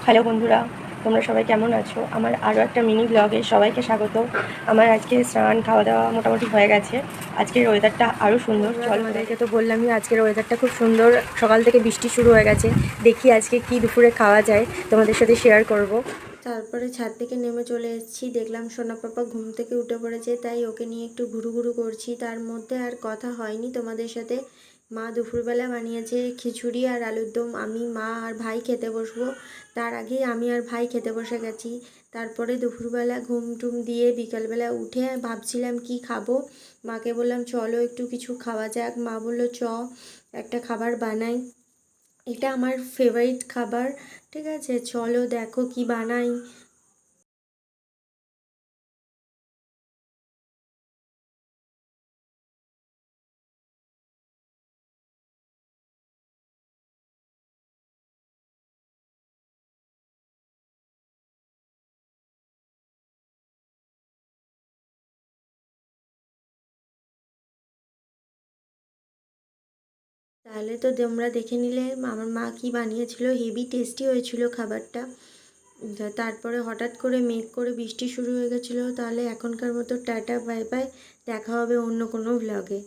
Hello বন্ধুরা, তোমরা সবাই কেমন আছো? আমার আরও একটা মিনি ব্লগে সবাইকে স্বাগত। আমার আজকে স্নান খাওয়া দাওয়া মোটামুটি হয়ে গেছে। আজকের ওয়েদারটা আরও সুন্দর। চল, তোমাদেরকে তো বললামই আজকের ওয়েদারটা খুব সুন্দর। সকাল থেকে বৃষ্টি শুরু হয়ে গেছে। দেখি আজকে কি দুপুরে খাওয়া যায়, তোমাদের সাথে শেয়ার করব। তারপরে ছাদ থেকে নেমে চলে এসেছি, দেখলাম সোনা পাপা ঘুম থেকে উঠে পড়েছে, তাই ওকে নিয়ে একটু ঘুরু ঘুরু করছি। তার মধ্যে আর কথা হয়নি তোমাদের সাথে। মা দুপুরবেলা বানিয়েছে খিচুড়ি আর আলুর দম। আমি, মা আর ভাই খেতে বসবো। তার আগেই আমি আর ভাই খেতে বসে গেছি। তারপরে দুপুরবেলা ঘুম টুম দিয়ে বিকালবেলা উঠে ভাবছিলাম কি খাবো। মাকে বললাম চলো একটু কিছু খাওয়া যাক। মা বললো চ একটা খাবার বানাই, এটা আমার ফেভারিট খাবার। ঠিক আছে, চলো দেখো কি বানাই। তাহলে তো তোমরা দেখে নিলে আমার মা কি বানিয়েছিল, হেভি টেস্টি হয়েছিল খাবারটা। তারপরে হঠাৎ করে মেঘ করে বৃষ্টি শুরু হয়ে গেছিলো। তাহলে এখনকার মতো টাটা, বাই বাই, দেখা হবে অন্য কোনো ভ্লগে।